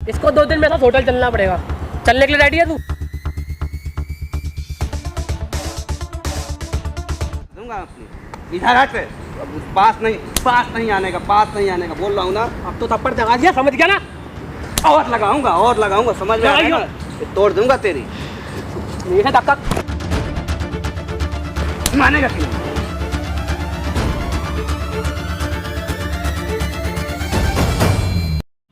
इसको 2 दिन मेरे साथ होटल चलना पड़ेगा। चलने के लिए रेडी है तू? दूंगा अपनी। इधर हट। पास नहीं आने का बोल रहा हूँ ना। अब तो थप्पड़ जगा दिया, समझ गया ना? और लगाऊंगा समझ में आएगा? तोड़ दूंगा तेरी। ये है धक्का। मानेगा कि नहीं?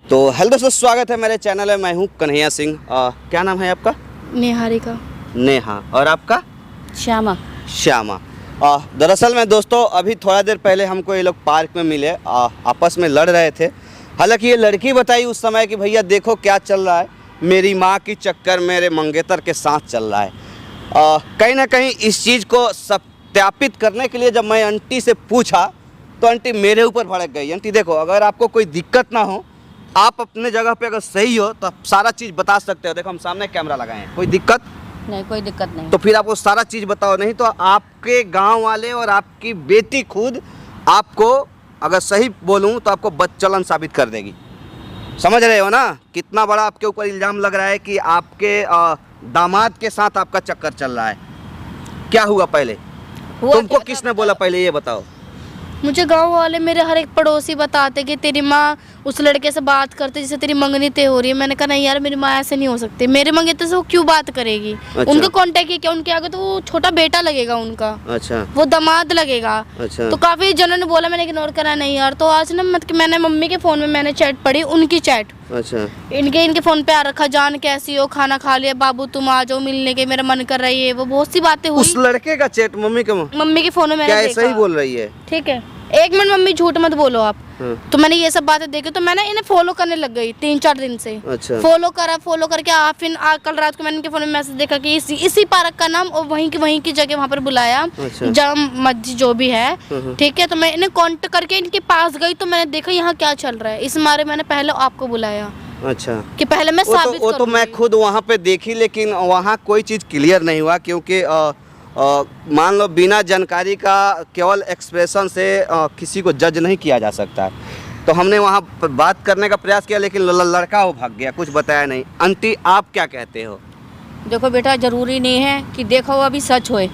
तो हेलो दोस्तों, स्वागत है मेरे चैनल में। मैं हूँ कन्हैया सिंह। क्या नाम है आपका? निहारिका। नेहा। और आपका? श्यामा। दरअसल में दोस्तों अभी थोड़ा देर पहले हमको ये लोग पार्क में मिले, आपस में लड़ रहे थे। हालांकि ये लड़की बताई उस समय कि भैया देखो क्या चल रहा है, मेरी माँ की चक्कर मेरे मंगेतर के साथ चल रहा है। कहीं ना कहीं इस चीज़ को सत्यापित करने के लिए जब मैं आंटी से पूछा तो आंटी मेरे ऊपर भड़क गई। आंटी देखो, अगर आपको कोई दिक्कत ना हो, आप अपने जगह पे अगर सही हो तो आप सारा चीज़ बता सकते हो। देखो हम सामने कैमरा लगाए हैं, कोई दिक्कत नहीं, कोई दिक्कत नहीं। तो फिर आपको सारा चीज़ बताओ, नहीं तो आपके गांव वाले और आपकी बेटी खुद आपको, अगर सही बोलूं तो आपको बदचलन साबित कर देगी। समझ रहे हो ना कितना बड़ा आपके ऊपर इल्ज़ाम लग रहा है कि आपके दामाद के साथ आपका चक्कर चल रहा है। क्या हुआ पहले? तुमको किसने बोला पहले ये बताओ? मुझे गांव वाले, मेरे हर एक पड़ोसी बताते कि तेरी माँ उस लड़के से बात करते जिसे तेरी मंगनी तय हो रही है। मैंने कहा नहीं यार, मेरी माँ ऐसे नहीं हो सकती। मेरे मंगेतर से वो क्यों बात करेगी? अच्छा। उनका कांटेक्ट है क्या? उनके आगे तो वो छोटा बेटा लगेगा उनका। अच्छा। वो दामाद लगेगा। अच्छा। तो काफी जनों ने बोला, मैंने इग्नोर करा। नहीं यार, तो आज ना मैंने मम्मी के फोन में मैंने चैट पढ़ी, उनकी चैट। अच्छा। इनके फोन पे आ रखा, जान कैसी हो, खाना खा लिया, बाबू तुम आ जाओ मिलने के, मेरा मन कर रही है। वो बहुत सी बातें हुई। उस लड़के का चैट मम्मी के फोन में मैंने क्या देखा। ऐसा ही बोल रही है? ठीक है, 1 मिनट मम्मी झूठ मत बोलो आप। तो मैंने ये सब बातें देखी, तो मैंने इन्हें फॉलो करने लग गई 3-4 दिन से। अच्छा। फॉलो करके फिर कल रात को मैंने इनके फोन में मैसेज देखा कि इसी पार्क का नाम और वहीं की जगह वहाँ पर बुलाया। अच्छा। जाम मस्जिद जो भी है, ठीक है। तो मैं इन्हें कांटेक्ट करके इनके पास गई, तो मैंने देखा यहाँ क्या चल रहा है। इस मारे मैंने पहले आपको बुलाया। अच्छा। कि पहले मैं साबित वो तो मैं खुद वहाँ पे देखी, लेकिन वहाँ कोई चीज़ क्लियर नहीं हुआ, क्योंकि मान लो बिना जानकारी का केवल एक्सप्रेशन से किसी को जज नहीं किया जा सकता है। तो हमने वहाँ पर बात करने का प्रयास किया, लेकिन लड़का वो भाग गया, कुछ बताया नहीं। आंटी आप क्या कहते हो? देखो बेटा, ज़रूरी नहीं है कि देखो अभी सच होए,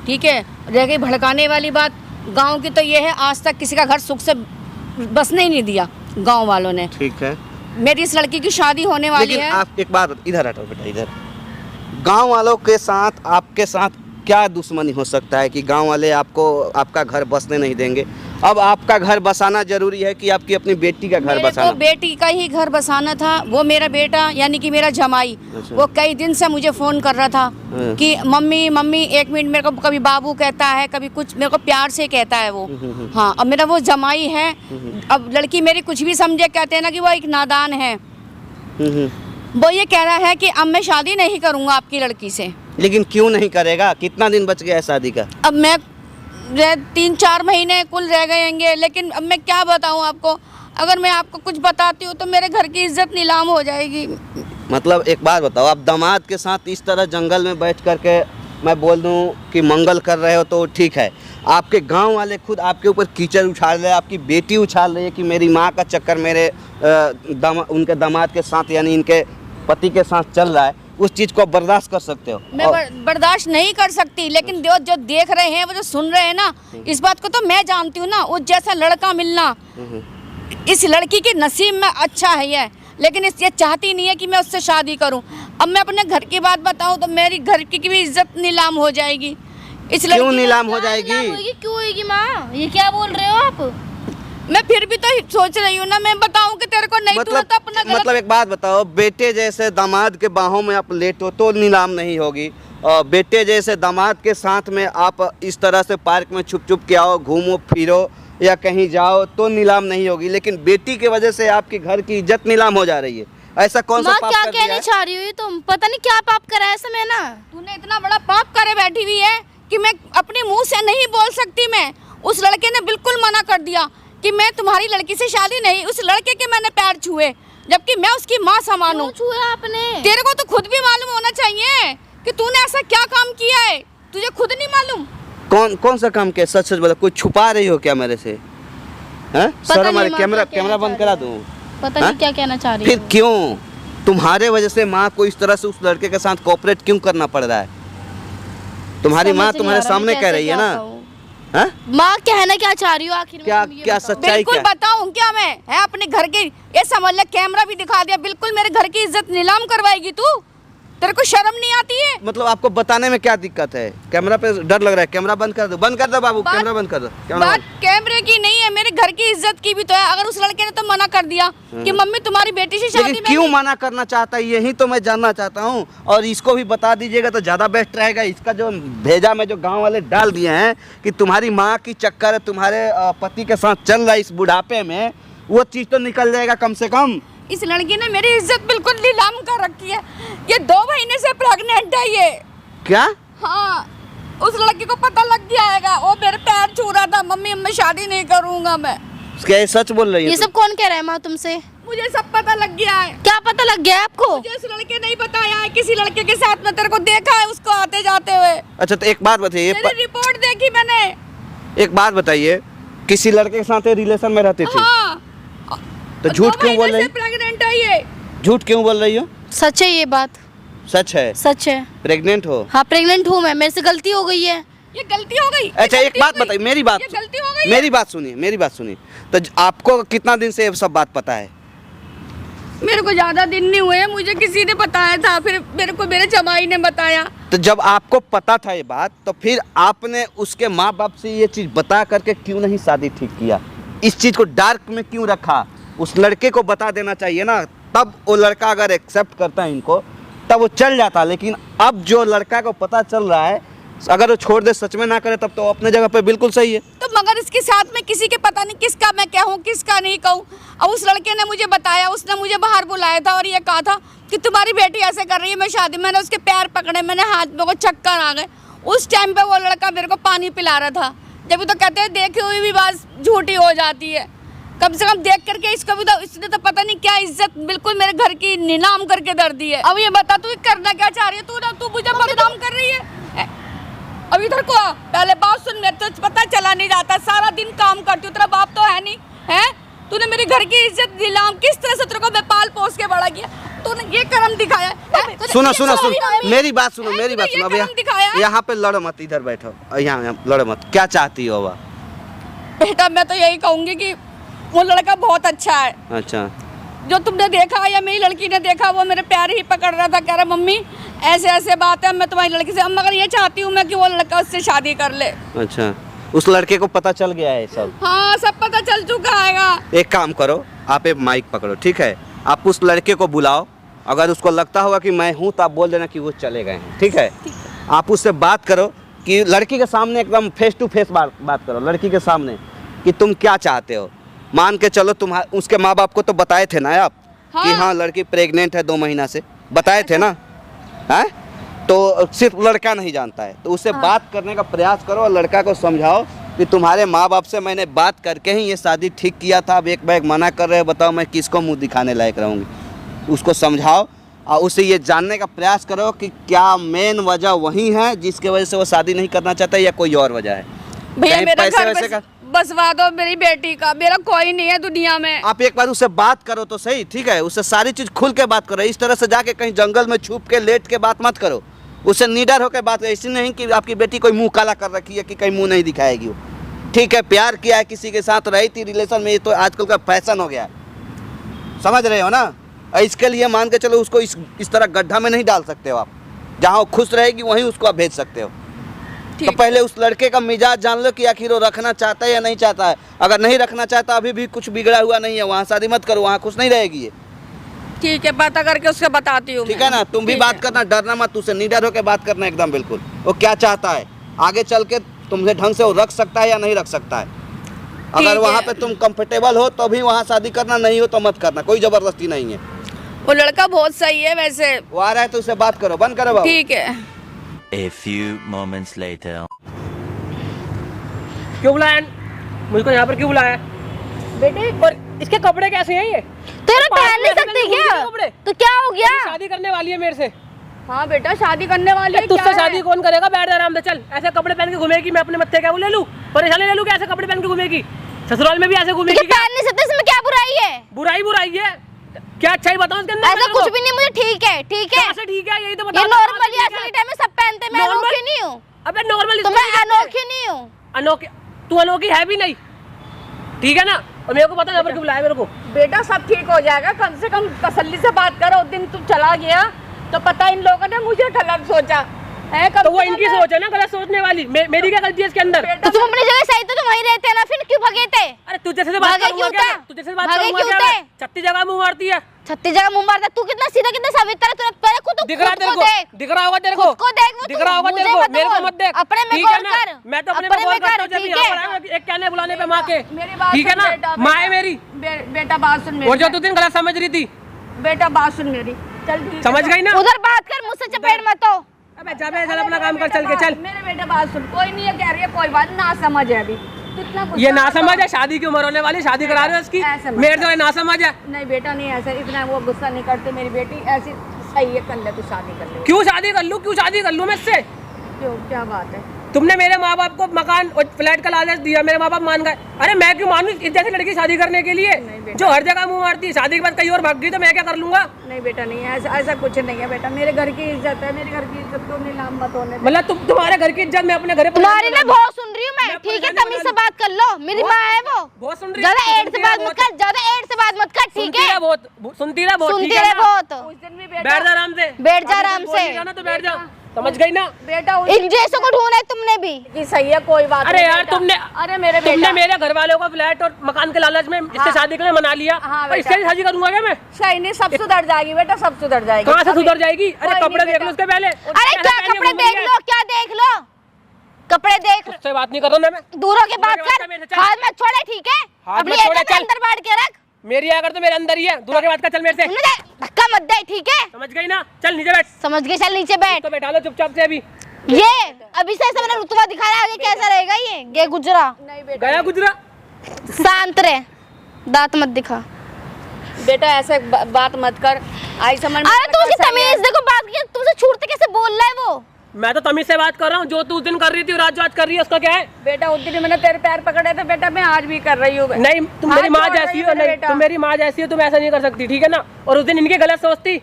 ठीक है। रह गई भड़काने वाली बात, गांव की तो ये है, आज तक किसी का घर सुख से बसने ही नहीं दिया गांव वालों ने। ठीक है। मेरी इस लड़की की शादी होने वाली लेकिन है। आप एक बात, इधर हटो बेटा, इधर। गांव वालों के साथ आपके साथ क्या दुश्मनी हो सकता है कि गांव वाले आपको आपका घर बसने नहीं देंगे? अब आपका घर बसाना जरूरी है कि आपकी अपनी बेटी का घर मेरे बसाना? तो बेटी का ही घर बसाना था। वो मेरा बेटा यानी कि मेरा जमाई, अच्छा। वो कई दिन से मुझे फ़ोन कर रहा था कि मम्मी 1 मिनट, मेरे को कभी बाबू कहता है, कभी कुछ, मेरे को प्यार से कहता है वो। हाँ, अब मेरा वो जमाई है। अब लड़की मेरी कुछ भी समझे, कहते हैं ना कि वो एक नादान है। वो ये कह रहा है कि अब मैं शादी नहीं करूँगा आपकी लड़की से। लेकिन क्यों नहीं करेगा? कितना दिन बच गया है शादी का? अब मैं 3-4 महीने कुल रह गएंगे, लेकिन अब मैं क्या बताऊं आपको? अगर मैं आपको कुछ बताती हूँ तो मेरे घर की इज्जत नीलाम हो जाएगी। मतलब एक बात बताओ, आप दामाद के साथ इस तरह जंगल में बैठ करके मैं बोल दूं कि मंगल कर रहे हो तो ठीक है, आपके गांव वाले खुद आपके ऊपर कीचड़ उछाल रहे हैं, आपकी बेटी उछाल रही है कि मेरी माँ का चक्कर मेरे उनके दामाद के साथ यानी इनके पति के साथ चल रहा है, उस चीज़ को आप बर्दाश्त कर सकते हो? मैं बर्दाश्त नहीं कर सकती, लेकिन जो देख रहे हैं, वो जो सुन रहे हैं ना, इस बात को तो मैं जानती हूँ ना। उस जैसा लड़का मिलना इस लड़की के नसीब में अच्छा है ये, लेकिन ये चाहती नहीं है कि मैं उससे शादी करूं। अब मैं अपने घर की बात बताऊं तो मेरी घर की भी इज्जत नीलाम हो जाएगी। इस लड़की क्यों नीलाम हो जाएगी? क्यों होगी माँ? ये क्या बोल रहे हो आप? मैं फिर भी तो सोच रही हूँ ना, मैं बताऊं कि तेरे को नहीं, तूने तो अपना गलत। मतलब एक बात बताओ, बेटे जैसे दामाद के बाहों में आप लेटो तो नीलाम नहीं होगी, और बेटे जैसे दामाद के साथ में आप इस तरह से पार्क में छुप के आओ, घूमो फिरो या कहीं जाओ तो नीलाम नहीं होगी, लेकिन बेटी की वजह से आपके घर की इज्जत नीलाम हो जा रही है। ऐसा कौन सा पाप क्या कर दिया कहना है? चाह रही हो तुम? पता नहीं क्या पाप करा है ऐसा में ना। तूने इतना बड़ा पाप करे बैठी हुई है कि मैं अपने मुंह से नहीं बोल सकती। मैं उस लड़के ने बिल्कुल मना कर दिया कि मैं तुम्हारी लड़की से शादी नहीं। उस लड़के के मैंने पैर छुए, जबकि मैं उसकी माँ समान हूँ। छुआ आपने? तेरे को तो खुद भी मालूम होना चाहिए कि तूने ऐसा क्या काम किया है, तुझे खुद नहीं मालूम? कौन सा काम किया? सच सच बता, कुछ छुपा रही हो क्या मेरे से? हैं? सर हमारे कैमरा बंद करा दूं? पता नहीं क्या कहना चाह रही फिर क्यों तुम्हारे वजह से माँ को इस तरह से उस लड़के के साथ कोऑपरेट क्यों करना पड़ रहा है? तुम्हारी माँ समझ नहीं तुम्हारे आ रहा, सामने मैं कह कैसे रही है क्या ना। कहूँ? हाँ? माँ कहना क्या चाह रही हो आखिर में क्या तुम ये क्या बताओ। सच्चाई बिल्कुल क्या? बताऊं क्या मैं है अपने घर की, ये समझ ले कैमरा भी दिखा दिया, बिल्कुल मेरे घर की इज्जत नीलाम करवाएगी तू? तेरे को शर्म नहीं आती है? मतलब आपको बताने में क्या दिक्कत है? कैमरा पे डर लग रहा है? कैमरा बंद कर दो, बंद कर दो बाबू, बात- कैमरा बंद कर दो, कैमरा बात बंद। कैमरे की नहीं है, मेरे घर की इज्जत की भी तो है। अगर उस लड़के ने तो मना कर दिया कि मम्मी तुम्हारी बेटी से शादी लेकिन में क्यों नहीं- मना करना चाहता है, यही तो मैं जानना चाहता हूँ। और इसको भी बता दीजिएगा तो ज़्यादा बेस्ट रहेगा। इसका जो भेजा में जो गांव वाले डाल दिए हैं कि तुम्हारी माँ की चक्कर है, तुम्हारे पति के साथ चल रहा है इस बुढ़ापे में, वो चीज़ तो निकल जाएगा कम से कम। इस लड़की ने मेरी इज्जत बिल्कुल नीलाम कर रखी है। ये 2 महीने से प्रेग्नेंट है ये। क्या? हाँ, उस लड़की को पता लग गया है, वो मेरे पैर छू रहा था, मम्मी मैं शादी नहीं करूंगा मैं। क्या ये सच बोल रही है ये तुम? सब कौन कह रहा है माँ तुमसे? मुझे सब पता लग गया है। क्या पता लग गया है आपको? मुझे उस लड़के नहीं बताया है, किसी लड़के के साथ में तेरे को देखा है उसको आते जाते हुए। अच्छा तो एक बात बताइए, तेरी रिपोर्ट देखी मैंने। एक बात बताइए, किसी लड़के के साथ रिलेशन में रहती थी हाँ, तो झूठ क्यों बोल रही? प्रेग्नेंट है ये। झूठ क्यों बोल रही हो? सच है ये बात, सच है? सच है। प्रेग्नेंट हो? हाँ प्रेग्नेंट हूँ मैं, मेरे से गलती हो गई है। ये गलती हो गई। अच्छा एक बात बताइए, मेरी बात, ये गलती हो गई। मेरी बात सुनिए, मेरी बात सुनिए। तो आपको कितना दिन से ये सब बात पता है? मेरे को ज्यादा दिन नहीं हुए, मुझे किसी ने बताया था, फिर मेरे को मेरे जमाई ने बताया। तो जब आपको पता था ये बात, तो फिर आपने उसके माँ बाप से ये चीज़ बता करके क्यों नहीं शादी ठीक किया? इस चीज़ को डार्क में क्यों रखा? उस लड़के को बता देना चाहिए ना, तब वो लड़का अगर एक्सेप्ट करता है इनको तब वो चल जाता। लेकिन अब जो लड़का को पता चल रहा है, अगर वो छोड़ दे, सच में ना करे, तब तो अपने जगह पे बिल्कुल सही है। तो मगर इसके साथ में किसी के पता नहीं किसका मैं कहूँ किसका नहीं कहूँ। अब उस लड़के ने मुझे बताया, उसने मुझे बाहर बुलाया था और ये कहा था कि तुम्हारी बेटी ऐसे कर रही है, मैं शादी, मैंने उसके पैर पकड़े, मैंने हाथ में को चक्कर आ गए। उस टाइम पे वो लड़का मेरे को पानी पिला रहा था। जब तो कहते हैं देखे हुई भी बात झूठी हो जाती है, कम से कम देख करके इसको भी तो, इसने तो पता नहीं क्या इज्जत बिल्कुल मेरे घर की नीलाम करके दर दी है। अब ये बता तू करना क्या चाह रही है? तू मुझे बदनाम कर रही है। अब इधर को आ, पहले बात सुन, मेरे तो पता चला नहीं जाता, सारा दिन काम करती हूँ, तेरा बाप तो है नहीं है। तूने मेरे घर की इज्जत नीलाम किस तरह से तेरे को मैं पाल पोस के बड़ा किया, तूने ये कर्म दिखाया है। सुनो सुनो सुनो, मेरी बात सुनो, मेरी बात सुनो। दिखाया यहाँ पे लड़ो मत, इधर बैठो, यहाँ लड़ो मत। क्या चाहती हो अब? बेटा मैं तो यही कहूंगी कि वो लड़का बहुत अच्छा है। अच्छा, जो तुमने देखा या मेरी लड़की ने देखा, वो मेरे पैर ही पकड़ रहा था, कह रहा मम्मी ऐसे ऐसे बात है, मैं तुम्हारी लड़की से, अब मगर ये चाहती हूँ मैं कि वो लड़का उससे शादी कर ले। अच्छा, उस लड़के को पता चल गया है सब? हाँ सब पता चल चुका है। एक काम करो, आप एक माइक पकड़ो, ठीक है? आप उस लड़के को बुलाओ, अगर उसको लगता होगा कि मैं हूँ तो आप बोल देना कि वो चले गए हैं, ठीक है? आप उससे बात करो कि लड़की के सामने एकदम फेस टू फेस बात करो लड़की के सामने कि तुम क्या चाहते हो। मान के चलो तुम्हारे उसके माँ बाप को तो बताए थे ना आप कि हाँ लड़की प्रेग्नेंट है 2 महीना से, बताए थे ना? है तो सिर्फ लड़का नहीं जानता है, तो उससे बात करने का प्रयास करो और लड़का को समझाओ कि तुम्हारे माँ बाप से मैंने बात करके ही ये शादी ठीक किया था, अब एक बैग मना कर रहे हो, बताओ मैं किसको मुंह दिखाने लायक रहूँगी। उसको समझाओ और उसे ये जानने का प्रयास करो कि क्या मेन वजह वही है जिसके वजह से वो शादी नहीं करना चाहता या कोई और वजह है। भैया कहीं मेरा पैसे घर वैसे का बसवा दो मेरी बेटी का, मेरा कोई नहीं है दुनिया में। आप एक बार उससे बात करो तो सही, ठीक है? उससे सारी चीज़ खुल के बात करो, इस तरह से जाके कहीं जंगल में छुप के लेट के बात मत करो। उससे निडर होकर बात करो, ऐसी नहीं कि आपकी बेटी कोई मुंह काला कर रखी है कि कहीं मुंह नहीं दिखाएगी वो, ठीक है? प्यार किया है, किसी के साथ रही थी रिलेशन में, ये तो आजकल का फैशन हो गया है, समझ रहे हो ना? इसके लिए मान के चलो उसको इस तरह गड्ढा में नहीं डाल सकते हो आप। जहाँ वो खुश रहेगी वहीं उसको आप भेज सकते हो। तो पहले उस लड़के का मिजाज जान लो कि आखिर वो रखना चाहता है या नहीं चाहता है। अगर नहीं रखना चाहता, अभी भी कुछ बिगड़ा हुआ नहीं है, वहाँ शादी मत करो, वहाँ खुश नहीं रहेगी ये। ठीक है, पता करके उससे बताती हूँ। ठीक है ना? तुम भी बात करना, डरना मत, उससे निडर होकर बात करना एकदम बिल्कुल। वो क्या चाहता है, आगे चल के तुमसे ढंग से वो रख सकता है या नहीं रख सकता है। अगर वहाँ पे तुम कंफर्टेबल हो तो भी वहाँ शादी करना, नहीं हो तो मत करना, कोई जबरदस्ती नहीं है। वो लड़का बहुत सही है वैसे। वो आ रहा है तो उससे बात करो, बंद करो बाबू। ठीक है। A few moments later. क्यों बुलाया मुझको यहाँ पर, क्यों बुलाया बेटे? और इसके कपड़े कैसे हैं ये? तेरा पहन नहीं सकते क्या? कपड़े तो क्या हो गया? शादी करने वाली है मेरे से। हाँ बेटा शादी करने वाली है। तुझसे शादी कौन करेगा? बैठ आराम से, चल। ऐसे कपड़े पहन के घूमेगी, मैं अपने मत्थे क्या वो ले लूं, परेशानी ले लूं? कैसे कपड़े पहन के घूमेगी? ससुराल में भी ऐसे घूमेगी? पहन नहीं सकते, इसमें क्या बुराई है? बुराई है क्या? अच्छाई बताओ इसके अंदर। ऐसा कुछ भी नहीं, मुझे ठीक है ठीक है। कहाँ से ठीक है, यही तो बता। ये नॉर्मली असली टाइम में सब पहनते हैं, मैं Normal? अनोखी नहीं हूँ। अबे नॉर्मल तो मैं अनोखी नहीं हूँ। अनोखी, तू अनोखी है भी नहीं, ठीक है ना। और मेरे को पता है क्यों बुलाया मेरे को। बेटा सब ठीक हो जाएगा, कम से कम तसल्ली से बात करो। उस दिन तू चला गया तो पता इन लोगों ने मुझे गलत सोचा है। तो वो इनकी सोच है ना गलत सोचने वाली। मेरी क्या गलती है इसके अंदर? तो तुम अपनी जगह सही, तो तुम वहीं रहते ना, फिर क्यों भगे थे? अरे तुझे से बात भागे करूंगा क्यों क्या? था? तुझे से बात भागे करूंगा क्यों क्या? थे? 36 जगह मुंह मारती है। 36 जगह मुंह मारता। तू कितना सीधा कितना सवित्र है, तूने पहले खुद दिख रहा है तेरे को? देख, दिख रहा होगा तेरे को? खुद को देख, वो दिख तू रहा होगा मुझे तेरे को? मत मेरे को बोल। मत देख, अपने में ठीक है गौर ना? कर। मैं तो अपने अपने में में गौर करता हूँ कर, जब ठीक यहाँ है? पर आया, एक कहने बुलाने पे माँ के, मेरी बात ठीक है सुन ना? बेटा, माँ है मेरी। बेटा बात सुन मेरी। और जो तू दिन गलत समझ रही थी, बेटा बात सुन मेरी, चल ठीक है। समझ गई ना? उधर बात कर, मुझसे चपेट मत हो। अबे जा बे, चल अपना काम कर, चल के चल। मेरे बेटा बात सुन, कोई नहीं है कह रही है, कोई बात ना समझ है अभी। कितना गुस्सा ये ना आता समझ है, शादी की उम्र होने वाली, शादी करा रहे हो इसकी। ऐसे मत मेरे तो ये ना समझ है। नहीं बेटा नहीं, ऐसा इतना वो गुस्सा नहीं करते। मेरी बेटी ऐसी सही है, कर ले तू शादी कर ले। क्यों शादी कर लूं? क्यों शादी कर लूं मैं इससे? क्यों, क्या बात है? तुमने मेरे माँ बाप को मकान और फ्लैट का लालच दिया, मेरे माँ बाप मान गए। अरे मैं क्यों मानूं इस जैसी लड़की शादी करने के लिए, जो हर जगह मुंह मारती है? शादी के बाद कहीं और भाग गई तो मैं क्या कर लूंगा? नहीं बेटा नहीं, ऐसा कुछ नहीं है बेटा। मेरे घर की इज्जत है, मेरे घर की इज्जत को नीलाम मत होने दे। मतलब तुम्हारे घर की इज्जत मैं अपने घर पे तुम्हारी ना बहुत सुन रही हूँ मैं, ठीक है? तमीज से बात कर लो, मेरी माँ है वो। बहुत सुन रही है, ज्यादा एड से बात मत कर, ज्यादा एड से बात मत कर, ठीक सुनती है? रह बहुत, सुनती रह बहुत, सुनती ठीक है रहे ना? बहुत। उस दिन भी बैठ बेटा, जा आराम से, बैठ जा आराम से। बोलेगा ना तो बैठ जा, समझ गई ना? बेटा इन जैसों को ढूंढा है तुमने भी। की सही है, कोई बात अरे नहीं यार बेटा। तुमने बेटा मेरे घर वालों का फ्लैट और मकान के लालच में इससे शादी के लिए मना लिया। हाँ और बेटा। इससे शादी करूंगा क्या मैं? सही नहीं, सब सुधर जाएगी बेटा, सब सुधर जाएगी। कहाँ से सुधर जाएगी? अरे कोई कपड़े नहीं देख लो बेटा। उसके पहले। अरे कैसे क्या पहन के कपड़े घूम रही देख है? लो, क्या देख लो? कपड़े देख। उससे बात नहीं कर रहा मैं। दूर होके बात दूर होके कर, मेरे से चल। हाथ मत छोड़े, ठीक है? हाथ अपनी मत छोड़े, इज्जत चल। अंदर बांध के रख। मेरी अगर तो मेरे अंदर ही है, दूर के बात कर, चल मेरे से। सुन ले, धक्का मत दे, ठीक है? समझ गई ना? चल नीचे बैठ। समझ गए, चल नीचे बैठ। तो बैठा लो चुपचाप से अभी। ये अभी से ऐसा मैंने रुतबा दिखा रहा है, आगे कैसा रहेगा ये गुजरा। नहीं बेटा, गया गुजरा। शांत रहे, दांत मत दिखा। बेटा ऐसे बात मत कर, आई समझ में। अरे तू उसकी तमीज देखो, बात की तुमसे छूटते कैसे बोल रहा है वो। मैं तो तमीज से बात कर रहा हूँ। जो तू उस दिन कर रही थी और आज कर रही है, उसका क्या है? बेटा उस दिन मैंने तेरे पैर पकड़े थे बेटा, मैं आज भी कर रही हूँ। नहीं, तुम मेरी माँ हाथ जोड़ जैसी रही हो, है नहीं बेटा। तुम मेरी माँ जैसी हो, तुम ऐसा नहीं कर सकती, ठीक है ना? और उस दिन इनकी गलत सोचती,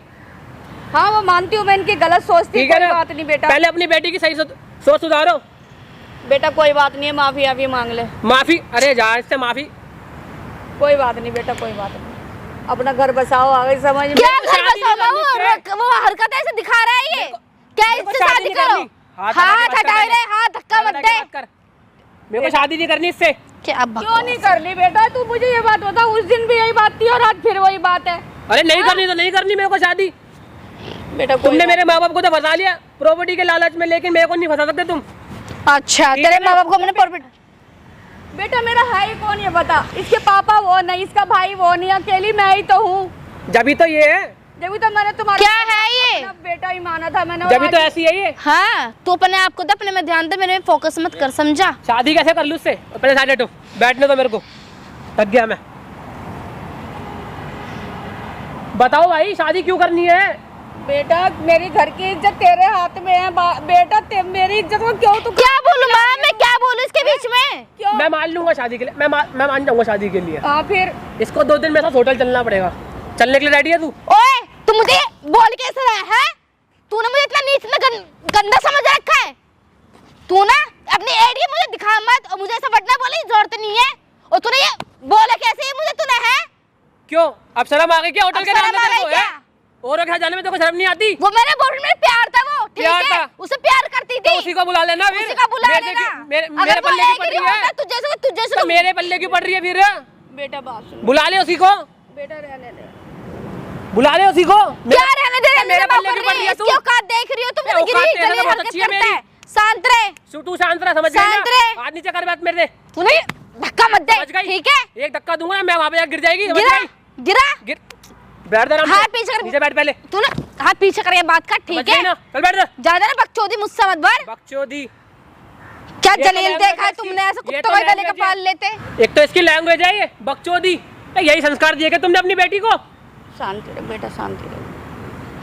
हाँ वो मानती हूँ, मैं इनकी गलत सोचती, ठीक है कोई ना? बात नहीं बेटा। पहले अपनी बेटी की सही सोच सुधारो। बेटा कोई बात नहीं है, माफी अभी मांग ले। माफी? अरे जा इससे माफी। कोई बात नहीं बेटा, कोई बात नहीं। अपना घर बसाओ, आगे समझ में। क्या मेरे को घर शादी नहीं बसाओ? करनी वो हरकत ऐसे दिखा रहा है ये, क्या मेरे को इससे शादी शादी नहीं करो? करनी। हाथ हाथ हटा के हटाए बात रे, हाथ धक्का मत दे। मेरे को शादी नहीं करनी इससे। क्या क्यों नहीं करनी बेटा? तू मुझे ये बात बता, उस दिन भी यही बात थी और आज फिर वही बात है। अरे नहीं करनी तो नहीं करनी मेरे को शादी। बेटा तुमने मेरे माँ बाप को तो फंसा लिया प्रॉपर्टी के लालच में, लेकिन मेरे को नहीं फंसा सकते तुम। अच्छा, ठीक तेरे है ना? माँ बाप को मैंने प्रॉपर्टी। बेटा मेरा है ही कौन ये बता? इसके पापा वो नहीं, इसका भाई वो नहीं, अकेली मैं ही तो हूँ। जब तो ये है, जब तो मैंने तुम्हारा क्या है ये? अपना बेटा ही माना था मैंने। जब तो ऐसी है ये। हाँ, तू अपने आप को दे, अपने में ध्यान दे, मेरे में फोकस मत कर, समझा? शादी कैसे कर लूँ उससे? पहले साइड हटो, बैठने दो मेरे को, थक गया मैं। बताओ भाई, शादी क्यों करनी है? बेटा मेरी घर की इज्जत तेरे हाथ में है। बेटा मेरी इज्जत को क्यों तू क्या बोलूं माँ, मैं क्या बोलूं इसके बीच में? क्यों? मैं मान लूंगा शादी के लिए, मैं मान जाऊंगा शादी के लिए। हाँ फिर इसको 2 दिन मेरे साथ होटल चलना पड़ेगा। चलने के लिए रेडी है तू? ओए, तू मुझे बोल कैसे रहा है? तूने मुझे इतना नीच ना गंदा समझ रखा है। तू ना अपनी एडी मुझे दिखा मत, और मुझे ऐसा बटना बोले जरूरत नहीं है। और तूने ये बोला कैसे ये मुझे? तूने है क्यों? अब शर्म आ गई क्या होटल अब के नाम शर्म आ पे? गई क्या? और क्या जाने में तेरे को शर्म नहीं आती? वो मेरे बोल में प्यार था, वो ठीक प्यार है, था? उसे प्यार करती थी। तो उसी को बुला लेना फिर। उसी का बुला मेरे लेना। मेरे अगर वो पल्ले की एक पड़ ही रही है होता, तुझे से तो मेरे पल्ले की पड़ रही है फिर। बेटा बात सुन, बुला ले उसी को, बेटा रहने दे। बुला ले उसी को। क्या रहने दे? मेरे पल्ले की पड़ रही है तू। इसकी औकात देख रही हो तुम? औकात गिरी तेरे गली में बहुत हरकत अच्छी है करता मेरी। है। शांत रहे, तू शांत रह, समझ गई शांत ना? रहे। हाथ नीचे कर बात मेरे से। तूने धक्का मत दे, समझ गई? ठीक है? एक धक्का दूंगा ना मैं, वहां पे गिर जाएगी, समझ गिरा गई? गिरा। गिर, बैठ जा आराम से। हाथ पीछे कर, नीचे बैठ पहले, तूने हाथ पीछे करके बात कर, समझ ठीक गई है? ना? चल बैठ जा। ज्यादा ना बकचोदी मुझसे मत भर। बकचोदी क्या ये तो जलील language देखा है ऐसी- तुमने? ऐसे ये कुत्तों तो को गले का language है। पाल लेते। एक तो इसकी लैंग्वेज है ये बकचोदी। यही संस्कार दिए क्या तुमने अपनी बेटी को? शांति रहो बेटा, शांति रहो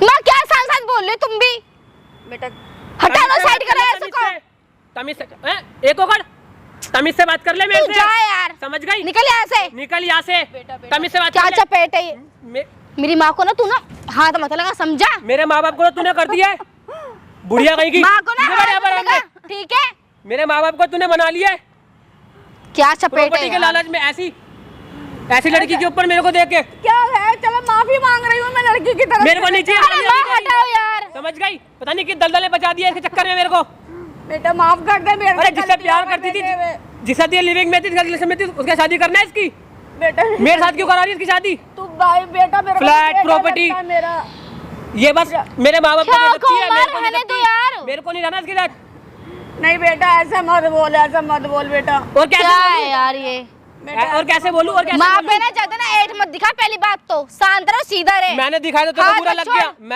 माँ, क्या सांस बोल रही हो तुम भी? बेटा। हटा लो, तमीज से साइड बात करो कर ले, ऐसे को। तमीज से हैं? एक ओकड़ तमीज से बात कर ले मेरे तू से। जा यार, समझ गई? निकल यहाँ से। निकल यहाँ से। बेटा, बेटा। तमीज से बात क्या कर ले। चपेट है ये? मेरी माँ को ना तू ना हाथ मत लगा, समझा? मेरे माँ बाप को तो तूने कर दिया है, बुढ़िया कहीं की। माँ को ना इधर हाथ यहाँ पर मत लगा, आके। ठीक है? मेरे माँ बाप को तूने बना लिया है क्या चपेटे प्रॉपर्टी के यार। लालच में, ऐसी लड़की के ऊपर मेरे को देख के। क्या है, चलो माफी मांग रही हूँ मैं लड़की की तरफ मेरे को नीचे अरे माँ हटाओ यार। समझ गई, पता नहीं कि दलदले बचा दिया इसके चक्कर में मेरे को। बेटा माफ कर दे मेरे अरे जिससे प्यार करती थी, जिससे ये लिविंग में थी, रिलेशन में थी, उसके शादी करना है इसकी। बेटा मेरे साथ क्यों करा रही है इसकी शादी? तू भाई बेटा मेरे को फ्लैट, बेटा प्रॉपर्टी। लगता है मेरा। ये बस मेरे माँ बाप को क्या दे सकती है, कुमार मेरे को नहीं रहने दो सकती। यार। मेरे को नहीं रहना इसके साथ। नहीं बेटा ऐसा मत बोल बेटा। और क्या कैसे है बोलूं? यार ये? और कैसे बोलूं? और कैसे माँ बोलूं? पे ना ज्यादा ना एट मत दिखा, पहली बात तो शांत रहो, सीधा रहे। मैंने दिखाया तो तेरे को हाथ बुरा मत लग छोड़। गया। हाथ मत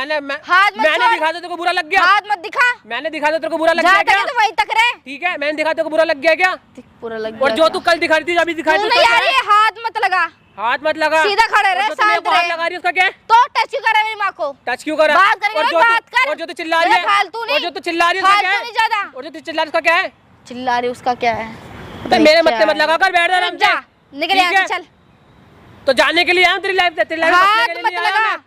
मैंने छोड़। दिखाया तो तेरे को बुरा लग गया। हाथ मत दिखा, मैंने दिखाया तो तेरे को बुरा लग जहाँ गया तक क्या? है तो वहीं तक रहे। ठीक है, मैंने दिखाया तेरे को बुरा लग गया क्या? पूरा लग और गया जो क्या? तू कल दिखा रही थी, अभी दिखाई तूने यार ये हाथ मत लगा, हाथ मत लगा, सीधा खड़े रहे, और जो तू मेरे शांत को हाथ रहे। लगा रही है उसका क्या है? तो टच क्यों कर रहा है मेरी माँ को? टच क्यों करा? बात करेंगे और ना, जो तू- बात कर। और जो तू चिल्ला रही है, फालतू नहीं, और जो तू चिल्ला रही है उसका क्या फालतू है? नहीं ज्यादा। और जो तू चिल्ला रही है उसका क्या है? चिल्ला रही उसका क्या है? तो मेरे मत्थे मत लगा कर, बैठ जा आराम से। जा, निकल यहाँ ठीक से, है? चल। तो जाने के लिए आया हूं, तेरी लाइफ तेरी लाइफ हाथ बचने के मत लिए आया हूं लगा। मैं।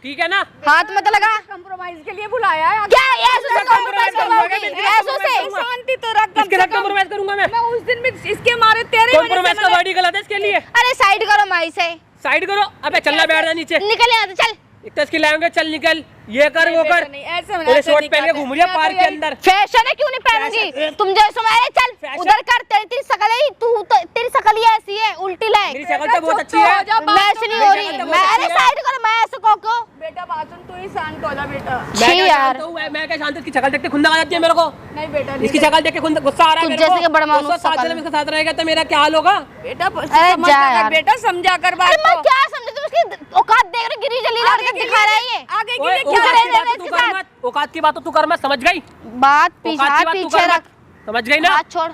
ठीक है ना? हाथ मत लगा। कंप्रोमाइज के लिए बुलाया है। क्या ऐसे से compromise compromise करूंगा? करवाओगी? ऐसे से? शांति तो रख कम इसके से साथ कम। कॉम्प्रोमाइज करूंगा मैं। मैं उस दिन भी इसके मारे तेरे वजह कॉम्प्रोमाइज से का मैंने- वर्ड ही गलत है इसके लिए। अरे साइड करो माई से, साइड करो। अबे चलना, बैठ जा नीचे। निकल यहाँ से, चल। एक तो इसकी लाएंगे, चल निकल, ये कर वो कर। नहीं, ऐसे में पूरे ऐसे शॉर्ट नहीं पहन के करते। घूम रही है मैं तो पार्क के यही- अंदर। फैशन है, क्यों नहीं पहनूंगी? फैशन- तुम जैसे मैं चल फैशन- उधर कर, तेरी शकल है तू तो, तेरी शकल ही ऐसी है, उल्टी मेरी लायक। शक्ल तो बहुत अच्छी चुप है। हो जा, बात मैं तो ऐसे नहीं मेरी हो शक्ल रही। तो मैं बहुत अरे अच्छी है। साइड करो, मैं ऐसे को बेटा बातुन तू ही शांत हो जा बेटा। मैं छी क्या यार। शांत हूं? मैं क्या शांत? इसकी शक्ल देख के खुंदक आ जाती है मेरे को। नहीं बेटा इसकी शक्ल देख के गुस्सा आ रहा है तू मेरे जैसे को। कि बड़ा मानुस उसको साथ शकल। जन्म इसके साथ रहेगा तो मेरा क्या हाल होगा? बेटा अरे समझ जा कर यार। बेटा समझा कर बात अरे मैं को। क्या समझे, तुम उसकी औकात देख रहे, गिरी जली लड़के दिखा रहा है ये। आगे के ओए, लिए क्या औकात रहे की बात हैं तो तू इसके कर साथ? मत। औकात की बात तो तू कर मत, समझ गई? बात पीछे, औकात की हाथ बात तू पीछे कर रख, मत, समझ गई ना? हाथ छोड़,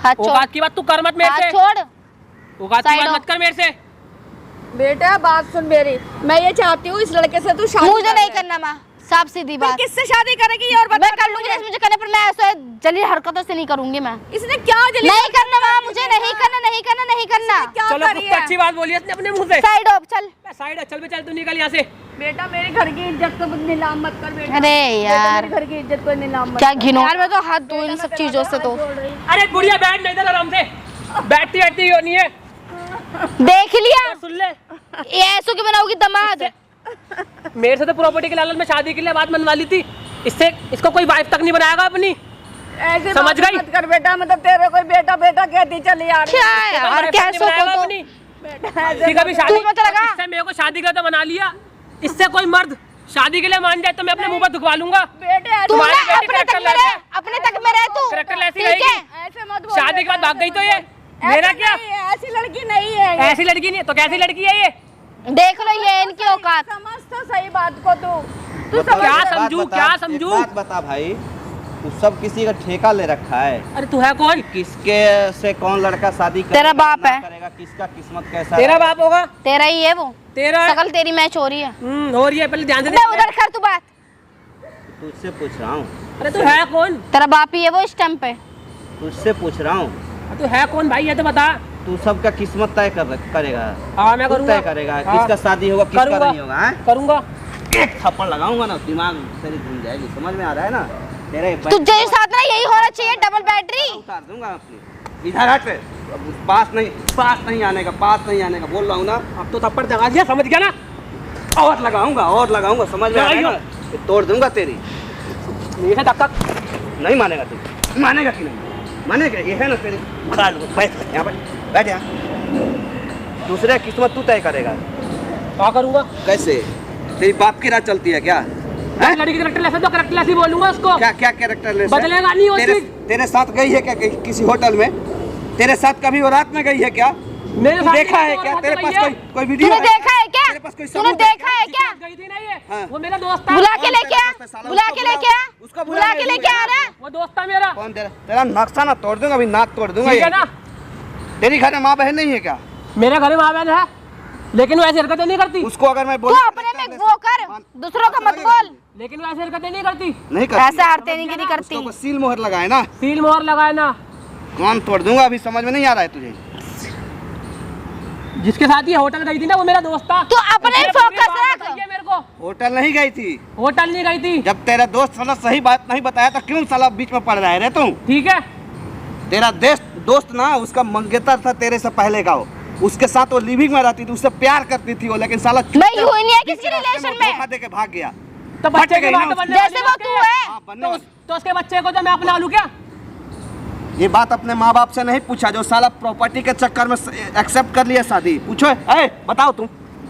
हाथ छोड़, औकात की बात तू कर मत मेरे हाथ से। छोड़। औकात की साइड बात हो। मत कर मेरे से। बेटा बात सुन मेरी, मैं ये चाहती हूँ इस लड़के से तू शादी मुझे कर नहीं ले। करना माँ, साफ सीधी फिर बात। किससे शादी करेगी ये और बता मैं कर लूंगी, जैसे मुझे करने पर मैं ऐसे जलील हरकतों से नहीं करूंगी मैं। इसने क्या जली नहीं करना माँ, मुझे नहीं करना, नहीं करना, नहीं करना। क्या चलो करी कुछ तो है? अच्छी बात बोली है इसने अपने मुंह से। साइड हो, चल। साइड चल बे, चल तू निकल यहाँ से। बेटा मेरे घर की इज्जत को नीलाम मत कर बेटा। अरे बेटा, यार मेरे घर की इज्जत को नीलाम मत क्या कर। घिनो यार, मैं तो हाथ धो इन सब चीजों से। तो अरे गुड़िया बैठ नहीं, इधर आराम से बैठती बैठती क्यों नहीं है? देख लिया, और सुन ले, ये ऐसो की बनाओगी दमाद। मेरे से तो प्रॉपर्टी के लालच में शादी के लिए बात मनवा ली थी, इससे इसको कोई वाइफ तक नहीं बनाएगा अपनी। ऐसे समझ बात गई? मत कर बेटा, मतलब तेरे कोई बेटा बेटा कहती चली यार। क्या यार, wife तक कैसो नहीं बनाएगा को तो अपनी। बेटा ऐसे ठीक है, अभी शादी तू मत लगा। इससे मेरे को शादी का तो बना लिया, इससे कोई मर्द शादी के लिए मान जाए तो मैं अपने मुंह पर दुखवा लूंगा। बेटे ऐसे तू तुम्हारी ना बेटी अपने तक करेक्टर में रह, ऐसे- अपने तक में रह तू, करेक्टर ऐसी ठीक रहेगी। है? ऐसे मत बोल शादी के बाद बेटा, भाग गई तो ये ऐसे मेरा क्या? नहीं है, ऐसी लड़की नहीं है ये। ऐसी लड़की नहीं है तो कैसी लड़की है ये? देख लो ये इनकी औकात। समझ तो सही बात को तू मतलब क्या एक बात समझूं, बता, क्या एक समझूं? बात बता भाई, तू सब किसी का ठेका ले रखा है। अरे तू है कौन? किसके से कौन लड़का शादी करेगा, तेरा बाप ना है। करेगा, किसका किस्मत कैसा तेरा है। बाप होगा, तेरा ही है वो, तेरा शकल तेरी मैच हो रही है। हो रही है, पहले ध्यान से मैं देख। उधर कर तू बात। तुझसे पूछ रहा हूँ, अरे तू है कौन? तेरा बाप ही है वो इस टाइम पे। तुझसे पूछ रहा हूँ, तू है कौन भाई, ये तो बता। तू सबका किस्मत तय करेगा। हाँ मैं तू करूंगा, तय करेगा हाँ। किसका शादी होगा किसका करूंगा, नहीं होगा। हैं? करूंगा। एक थप्पड़ लगाऊंगा ना, दिमाग तेरी घूम जाएगी, समझ में आ रहा है ना? तेरे तुझे साथ ना यही होना चाहिए, डबल बैटरी। उतार दूंगा अपनी। इधर हट, अब पास नहीं आने का, पास नहीं आने का बोल रहा हूँ ना। अब तो थप्पड़ जगा दिया, समझ गया ना? और लगाऊंगा, समझ में आ रहा है ना? ये तोड़ दूंगा तेरी। ये है धक्का। नहीं मानेगा तू, मानेगा कि नहीं मानेगा? ये है ना तेरी, उठा लो, बैठ यहाँ पर, बैठ यहाँ। दूसरे किस्मत तू तय करेगा। क्या करूंगा? कैसे? तेरी बाप की राह चलती है क्या? हैं? लड़की की करेक्टर लेसन तो करेक्टर लेस ही बोलूंगा उसको। क्या क्या कैरेक्टर ले बदलेगा नहीं वो चीज। तेरे साथ गई है क्या किसी होटल में? तेरे साथ कभी वो रात में गई है क्या? मेरे तू साथ देखा है तो क्या? और तेरे बात पास तो कोई वीडियो तूने देखा है क्या? तेरे पास कोई तूने सबूत है देखा है क्या? गई थी ना ये, हाँ। वो मेरा दोस्त था। बुला के लेके आ, साला बुला उसको के लेके आ, उसको बुला के लेके आ रहा। वो दोस्त था मेरा। कौन तेरा नक्शा ना तोड़ दूंगा, अभी नाक तोड़ दूंगा। ठीक है ये। ना? तेरी घर में माँ बहन नहीं है क्या? मेरे घर में माँ बहन है, लेकिन वो ऐसी हरकतें नहीं करती। उसको अगर मैं तू बोल अपने में वो कर, दूसरों का मत बोल। लेकिन वो ऐसी हरकतें नहीं करती। नहीं करती, ऐसे हारते नहीं की नहीं करती। उसको सील मोहर लगाए ना, सील मोहर लगाए ना। कौन तोड़ दूंगा, अभी समझ में नहीं आ रहा है तुझे? जिसके साथ ये होटल गई थी ना वो मेरा दोस्त था। तो अपने फोकस रख। बताइए मेरे को। होटल नहीं गई थी, होटल नहीं गई थी। जब तेरा दोस्त साला सही बात नहीं बताया तो क्यों साला बीच में पड़ रहा है रे तू? ठीक है, तेरा दोस्त ना उसका मंगेतर था तेरे से पहले का, वो उसके साथ वो लिविंग में रहती थी, उससे प्यार करती थी वो, लेकिन साला मैं यूं ही नहीं है किसी रिलेशन में। धोखा दे के भाग गया। तो बच्चे के गई ना बात बनने जैसे वो वाली तू है। है। हाँ, बनने तो उसके बच्चे को तो मैं अपना लूं क्या? ये बात अपने माँ बाप से नहीं पूछा जो साला प्रॉपर्टी के चक्कर में एक्सेप्ट कर लिया शादी? पूछो, ए बताओ तुम।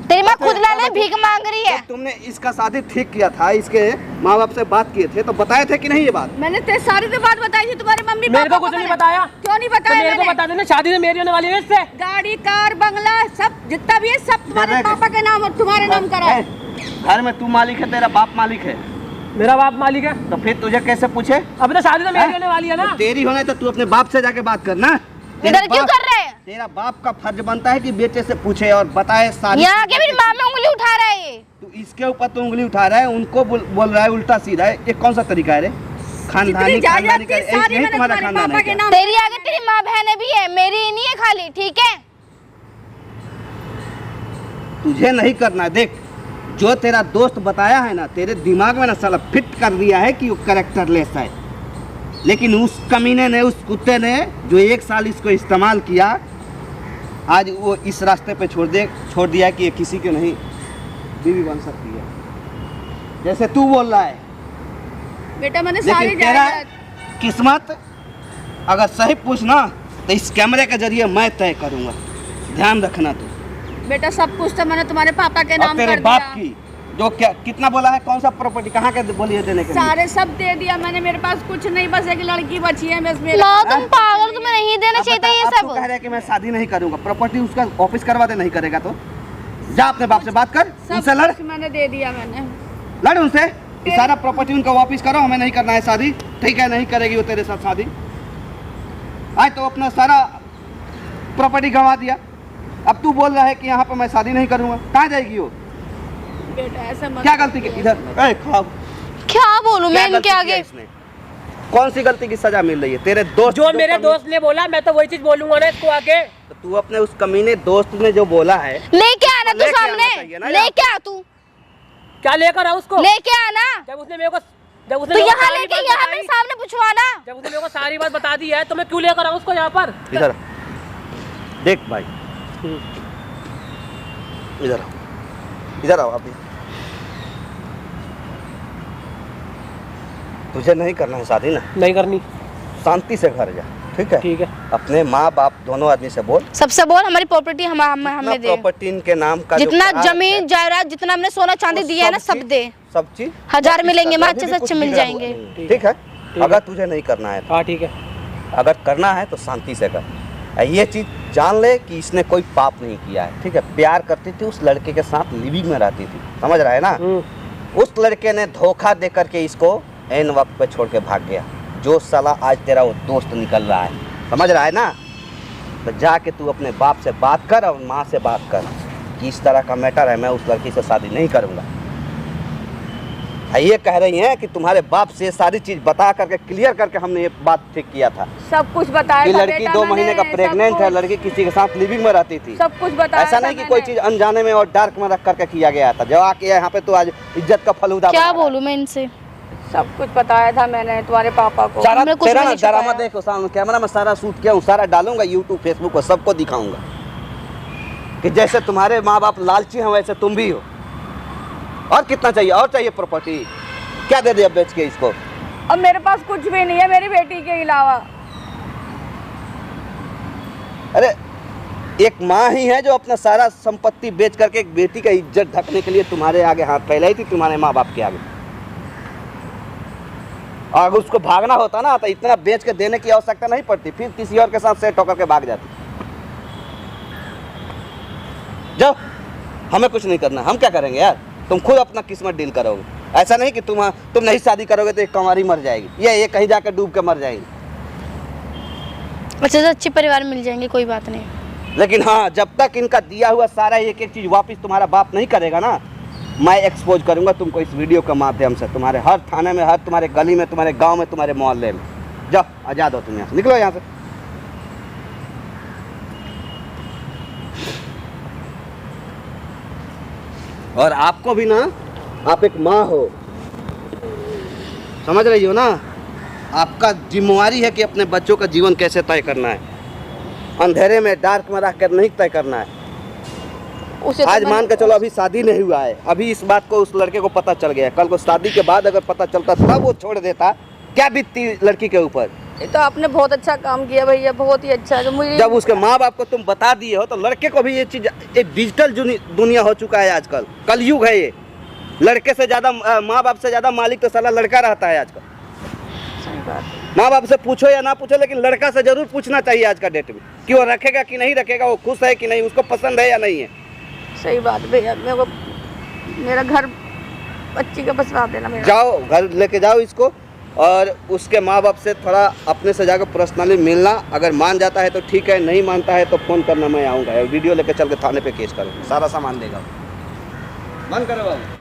तेरी माँ खुद लाने भीख मांग रही है। जब तुमने इसका शादी ठीक किया था, इसके माँ बाप से बात किए थे तो बताए थे कि नहीं ये बात? मैंने तेरे सारी तो बात बताई थी तुम्हारे मम्मी मेरे को कुछ नहीं बताया। क्यों नहीं तो बताया? मेरे को बता देना, शादी तो मेरी होने वाली है इससे। गाड़ी, कार, बंगला सब जितना भी है सब तुम्हारे पापा के नाम और तुम्हारे नाम करा है। घर में तू मालिक है, तेरा बाप मालिक है, मेरा बाप मालिक है। तो फिर तुझे कैसे पूछे? अब तो शादी तो मेरी होने वाली है ना। तेरी होने तो तू अपने बाप से जाके बात करना। इधर क्यों कर रहे हैं? तेरा बाप का फर्ज बनता है कि बेटे से पूछे और बताए सारी। यहाँ के मेरी माँ में उंगली उठा रहा है ये। तू इसके ऊपर तो उंगली उठा रहा है, उनको बोल रहा है उल्टा सीधा है। ये कौन सा तरीका है रे? खानदानी खानदानी का यही तुम्हारा खानदान है क्या? तेरी आगे तेरी माँ बहनें भी है, मेरी ही नहीं है खाली, ठीक है? तुझे नहीं करना है। देख, जो तेरा दोस्त बताया है ना, तेरे दिमाग में ना साला फिट कर दिया है कि वो कैरेक्टरलेस है, लेकिन उस कमीने ने, उस कुत्ते ने जो 1 साल इसको इस्तेमाल किया, आज वो इस रास्ते पे छोड़ दिया कि ये किसी के नहीं बीवी बन सकती है, जैसे तू बोल रहा है। बेटा मैंने सारी लेकिन तेरा जायदाद किस्मत अगर सही पूछना तो इस कैमरे के जरिए मैं तय करूंगा, ध्यान रखना तू। बेटा सब कुछ तो मैंने तुम्हारे पापा के और नाम तेरे कर बाप दिया। की जो क्या कितना बोला है, कौन सा प्रॉपर्टी कहाँ के बोली है देने के लिए? सारे सब दे दिया मैंने, मेरे पास कुछ नहीं, बस एक लड़की बची है बस मेरे। लो तुम पागल, तुम्हें नहीं देना चाहिए था ये अब तू सब। कह रहा है कि मैं शादी नहीं करूंगा, प्रॉपर्टी उसका ऑफिस करवा दे, नहीं करेगा तो जा अपने बाप से बात कर, उनसे लड़, कुछ मैंने दे दिया मैंने। लड़ उनसे कि सारा प्रॉपर्टी उनका वापस करो, हमें नहीं करना है शादी। ठीक है, नहीं करेगी वो तेरे साथ शादी। आज तो अपना सारा प्रॉपर्टी गंवा दिया, अब तू बोल रहा है कि यहाँ पे मैं शादी नहीं करूंगा, कहाँ जाएगी वो? बेटा ऐसा मत। क्या गलती की? इधर क्या बोलूं मैं इनके आगे? इसने कौन सी गलती की सजा मिल रही है? तेरे दोस्त जो मेरे दोस्त ने बोला मैं तो वही चीज बोलूंगा ना इसको आके। तो तू अपने उस कमीने दोस्त ने जो बोला है लेके आना तू लेके आना सामने, चाहिए ना लेके आ तू, क्या लेकर आ उसको? लेके आना। जब उसने मेरे को तो यहाँ लेके यहाँ मेरे सामने पूछवाना। जब उसने मेरे को सारी बात बता दी है तो मैं क्यों लेकर आऊँ उसको यहाँ पर? इधर देख भाई, इधर आओ, इधर आओ अभी। तुझे नहीं करना है शादी ना, नहीं करनी। शांति से घर जा, ठीक है? ठीक है। अपने माँ बाप दोनों आदमी से बोल, सबसे बोल हमारी प्रॉपर्टी हमें दे। प्रॉपर्टी इनके नाम का जो जितना करार है, जमीन जायदाद जितना हमने सोना चांदी दिया है ना सब दे। सब चीज 1000 मिलेंगे, मैं अच्छे से कुछ अच्छे मिल बिगड़ा जाएंगे। हुआ नहीं है, ठीक है? अगर तुझे नहीं करना है, हाँ ठीक है। अगर करना है तो शांति से कर। ये चीज जान ले कि इसने कोई पाप नहीं किया है, ठीक है? प्यार करती थी, उस लड़के के साथ लिविंग में रहती थी, समझ रहा है ना? उस लड़के ने धोखा दे करके इसको ऐन वक्त पे छोड़ के भाग गया, जो साला आज तेरा वो दोस्त निकल रहा है, समझ रहा है ना? तो जाके तू अपने बाप से बात कर और माँ से बात कर कि इस तरह का मैटर है, मैं उस लड़की से शादी नहीं करूँगा। ये कह रही हैं कि तुम्हारे बाप से सारी चीज बता करके क्लियर करके हमने ये बात ठीक किया था सब कुछ बताया कि था लड़की बेटा 2 मैंने, महीने का सब प्रेग्नेंट है, कुछ- लड़की किसी के साथ लिविंग में रहती थी, सब कुछ बताया ऐसा था नहीं कि कोई मैंने। चीज अनजाने में और डार्क में रख करके किया गया था। जब आके यहाँ पे तो आज इज्जत का फलूदा क्या बना रहा है। बोलूं मैं इनसे? सब कुछ बताया था मैंने तुम्हारे पापा को। सारा हमने कुछ तेरा भी ना नहीं छुपाया। ड्रामा देखो, सामने कैमरा में सारा शूट किया हूँ, सारा डालूंगा यूट्यूब फेसबुक पर, सबको दिखाऊंगा कि जैसे तुम्हारे माँ बाप लालची हैं वैसे तुम भी हो। और कितना चाहिए? और चाहिए प्रॉपर्टी? क्या दे दिया बेच के इसको? अब मेरे पास कुछ भी नहीं है मेरी बेटी के अलावा। अरे एक माँ ही है जो अपना सारा संपत्ति बेच करके एक बेटी का इज्जत ढकने के लिए तुम्हारे आगे हाथ फैलाई थी, तुम्हारे माँ बाप के आगे। और अगर उसको भागना होता ना तो इतना बेच के देने की आवश्यकता नहीं पड़ती, फिर किसी और के साथ सेट होकर के भाग जाती। जाओ, हमें कुछ नहीं करना, हम क्या करेंगे यार? तुम खुद अपना किस्मत डील करोगे। ऐसा नहीं कि तुम नहीं शादी करोगे तो एक कंवारी मर जाएगी या ये कहीं जाकर डूब के मर जाएगी। अच्छे से अच्छे परिवार मिल जाएंगे, कोई बात नहीं। लेकिन हाँ, जब तक इनका दिया हुआ सारा एक एक चीज वापस तुम्हारा बाप नहीं करेगा ना, मैं एक्सपोज करूंगा तुमको इस वीडियो के माध्यम से, तुम्हारे हर थाने में, हर तुम्हारे गली में, तुम्हारे गांव में, तुम्हारे मोहल्ले में। जाओ, आजाद हो तुम यहाँ से, निकलो यहाँ से। और आपको भी ना, आप एक माँ हो, समझ रही हो ना, आपका जिम्मेवारी है कि अपने बच्चों का जीवन कैसे तय करना है, अंधेरे में डार्क में रख कर नहीं तय करना है। उसे तो आज मैं- मान के चलो अभी शादी नहीं हुआ है, अभी इस बात को उस लड़के को पता चल गया, कल को शादी के बाद अगर पता चलता तब वो छोड़ देता, क्या बीतती लड़की के ऊपर। ये तो आपने बहुत अच्छा काम किया भैया, बहुत ही अच्छा। जो मुझे जब उसके माँ बाप को तुम बता दिए हो तो लड़के को भी ये चीज, एक डिजिटल दुनिया हो चुका है आजकल, कलयुग है ये। लड़के से ज्यादा, माँ बाप से ज्यादा मालिक तो साला लड़का रहता है आजकल। सही बात है। माँ बाप से पूछो या ना पूछो, लेकिन लड़का से जरूर पूछना चाहिए आज का डेट में कि वो रखेगा कि नहीं रखेगा, वो खुश है कि नहीं, उसको पसंद है या नहीं है। सही बात है भैया, मेरे को मेरा घर बच्ची का बसवा देना मेरा। जाओ घर लेके जाओ इसको, और उसके माँ बाप से थोड़ा अपने से जाकर पर्सनली मिलना, अगर मान जाता है तो ठीक है, नहीं मानता है तो फ़ोन करना, मैं आऊँगा, वीडियो लेके चल के थाने पे केस करूँ, सारा सामान देगा। बंद करो बाबू।